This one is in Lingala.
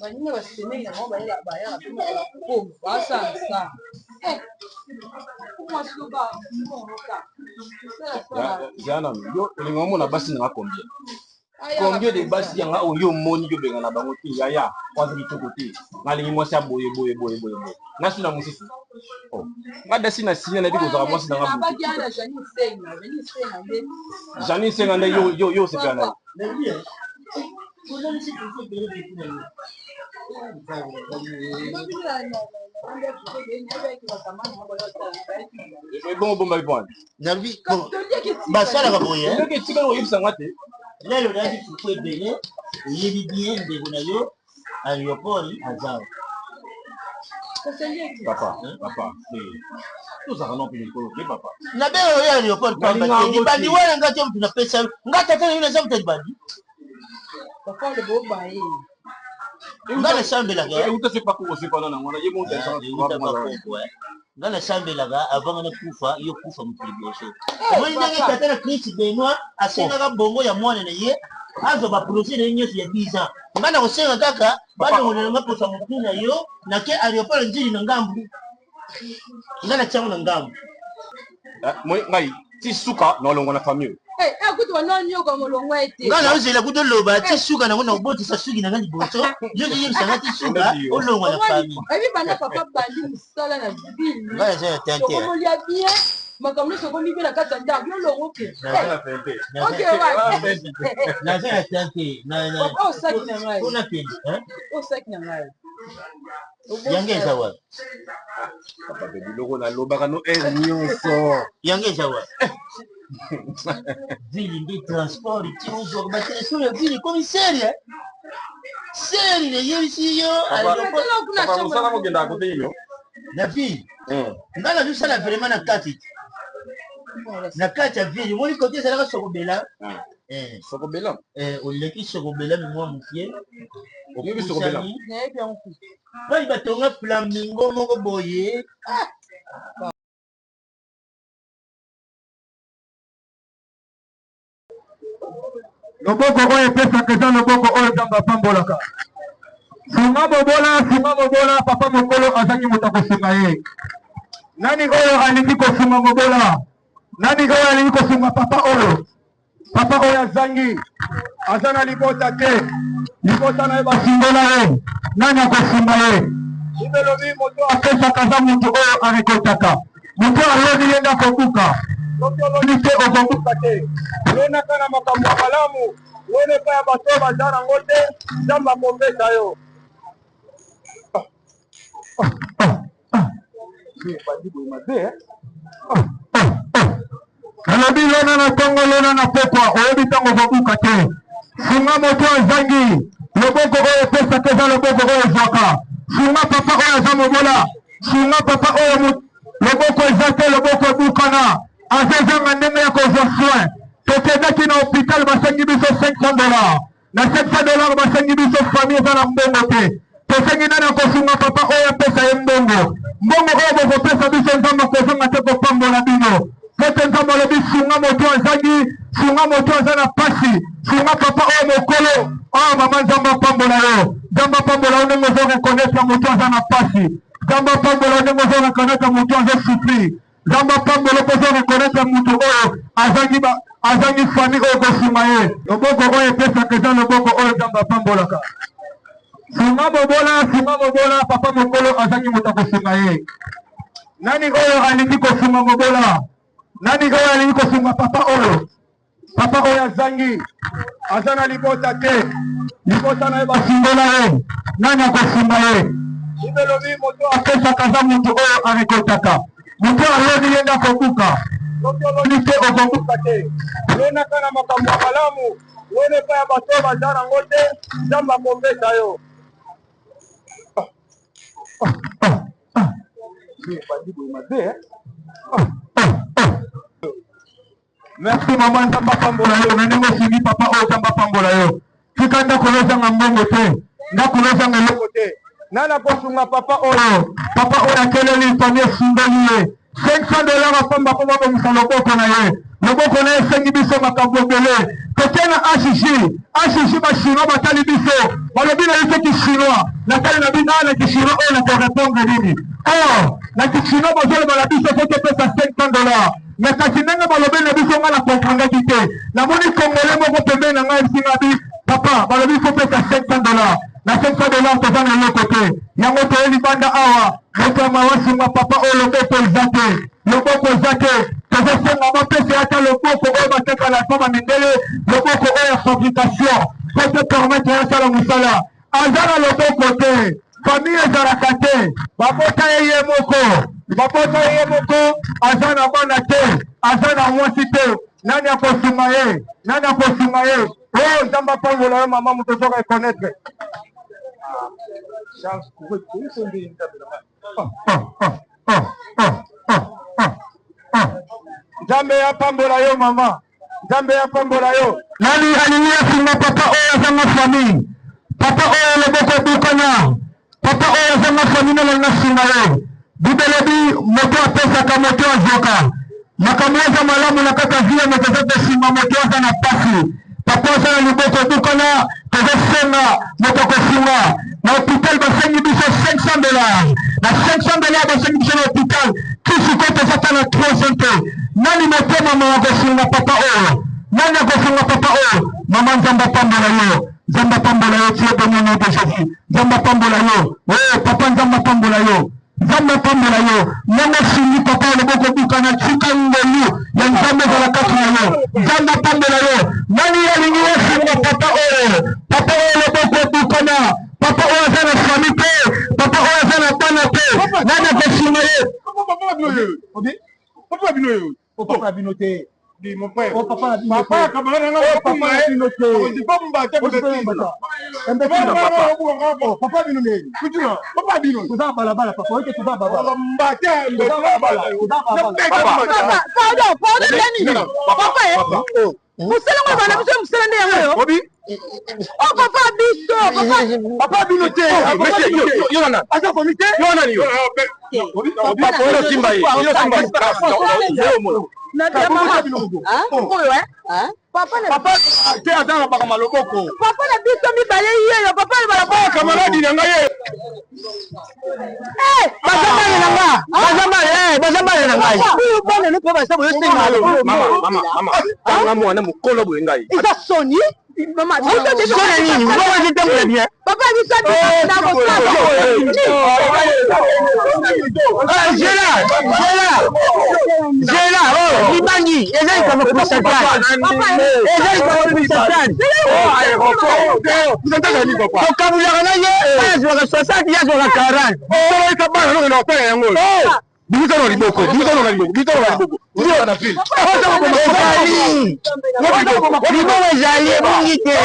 Banini basemei na mwa bayela pombe basansa Jana yo lingomona basi na combien combien de basi yanga oyo moni yo benga na bango ti ya kwanza kitoko ti ngalingi mwasi boye nasu na musisi oh ngada sina sinya na biko za mwasi na ngabu Jani senga nde yo se kana bon bon Nabi basala kaboye ndeke tika no yibisa ngate lelo ndadi tukwe bene yebi bien de bonayo aéroport azao papa tout ça non plus que papa na belo yo aéroport pamba ni bandi wala ngate mtu na pesa ngata tena yule zamu tibadi papa le bo bae ngana sambe la ga utase pa ko se pa na ngona ye monte ça ngana sambe la ga avant na kufa yo kufa mpriboso moi ndenge tatana Chris Benoit asenga ka bongo ya mwana na ye azo ba projet na nyesu ya 10 ans ngana kosenga kaka bado ngona maposa mutuna yo na ke aéroport njiri na ngambu ngana changu na ngambu moi ngai ti suka no longo na famille akuti wanonyo kwa molongo ete ngana uzela kutoloba ti suka na ngona ubotisa suki na ngani boto yo je sanga ti suka olongo na famille ebi bana papa bandi musala na ville ngana je tante ko lia bien makamno soko mi bina kata nda yo longo ke okay na je tante na papa osaki na ngai kuna pili osaki na ngai yange sawa papa be biloko na lobaka no nyonso yange sawa ville de transport ti uzo ba telefone ya ville commissaire seri ne yesi yo papa musala mo genda ko teyo na ville ngala du sala vraiment na kati ya ville moni côté sala ka sokobela sokobela oleki sokobela mi mwa mukie okibi sokobela bali batonga flamingo moko boye loboko oyo epesaka eza loboko oyo nzambe apambolaka sunga mobola papa mokolo azangi moto akosunga ye nani oyo alingi kosunga mobola nani oyo alingi kosunga papa oyo azangi aza na libota te libota na ye basungola ye nani akosunga ye ibelobi moto apesaka aza moto oyo arekotaka moto aloni ye nda kobuka soki oloni te okobuka te lonaka na makambo ya malamu lone epai ya bato oyo baza nango te nzambe akombesa yo nalobi lona na ntongo lona na pokwa oyebi ntango okobuka te sunga moto azangi loboko oyo epesaka eza loboko oyo ezwaka sunga papa oyo aza mobola sunga papa oyo loboko eza te loboko ebukana azezanga ndenge ya kozwa soin tokendaki na hôpital basengi biso $500 na $700 basengi biso famille eza na mbongo te tosengi nani akosunga papa oyo apesa ye mbongo oyo bokopesa biso nzambe akozonga te kopambola bino pote nzambe alobi sunga moto azangi sunga moto aza na pasi sunga papa oyo mokolo oyo mama nzambe apambola yo nzambe apambola yo ndenge ozo reconnaître moto aza na pasi nzambe apambola yo ndenge ozo reconnaître moto azo souffrir nzambe apambola ozo reconnaître moto oyo azangi famille oyo kosunga ye loboko oyo epesaka eza loboko oyo nzambe apambolaka sunga mobola papa mokolo azangi moto akosunga ye nani oyo alingi kosunga mobola nani oyo alingi kosunga papa oyo azangi aza na libota te libota na ye basungola ye nani akosunga ye ibelobi moto apesaka aza moto oyo arekotaka moto aloni ye nda kobuka soki oloni te okobuka te lonaka na makambo ya malamu lone epai ya bato oyo baza nango te nzambe akombesa yo merci mama nzambe apambola yo na ndenge osungi papa oyo nzambe apambola yo tika ndako nozanga mbongo te ndako nozanga eloko te nana kosunga papa oyo akeleli famille esungoli ye $500 apamba mpo babongisa loboko na ye loboko na esengi biso makambo ebele toke na AJJ bachinois batali biso balobi na biso kishinois natali na bino na kishinois oyo na korepondre nini or na kishinois bozoloba na biso fo topesa $500 mais kasi ndenge balobi na biso nga na komprendaki te namoni kongole moko pembeni na ngai esingabi papa balobi fo pesa $500 na $500 toza na eloko te yango toye libanda awa moto ya mawasunga papa oyo loboko eza te tozosenga bapesa ata loboko oyo bateka na fama mindele loboko oyo ya fabrication po te permettre yasala mosala aza na loboko te famille ezalaka te babota ye moko aza na bana te aza na mwasi te nani akosunga ye oyo nzambe apambola yo mama moto soka ekonaitre Nzambe apambola yo mama, Nzambe apambola yo. Nani alingia singa papa oyo azanga famille, papa oyo loboko dukana, papa oyo azanga famille na singa yo. Bibelobi moto apesaka moto azoka, makambo eza malamu na kata via moto azopesinga moto aza na pasi. Papa oyo na loboko dukana, tozosenga moto kosinga. Na hôpital basengi biso $500 na $500 basengi biso na hôpital kisi kote zata na 300 nani motema mama kosunga papa oyo nani akosunga papa oyo mama nzamba pambola yo tie domino de Jésus nzamba pambola yo papa nzamba pambola yo nanga sini papa loboko dukana chika ngolu ya nzambe za la kati na yo nzamba pambola yo nani alingi yesinga papa oyo loboko dukana papa oyo aza na famille te papa oyo aza na bana te nani akosunga ye papa bino te mon frère papa Papa te atanga baka maloboko. Papa na biso mibale yeyo papa na bala kamaradi na ngai. Bazamba na ngai. Bana no papa sabo yose malo. Mama. Tanga mwana mukolo boye ngai. Isa soni. Mama, papa biso Jela, Libangi, ezali kama kusatana. Vocabulaire na ye, yazwa 60, yazwa 40. Solo ikabana no na paya yango. Bizoro liboko. Ndio na fil. Libo ezali bungite.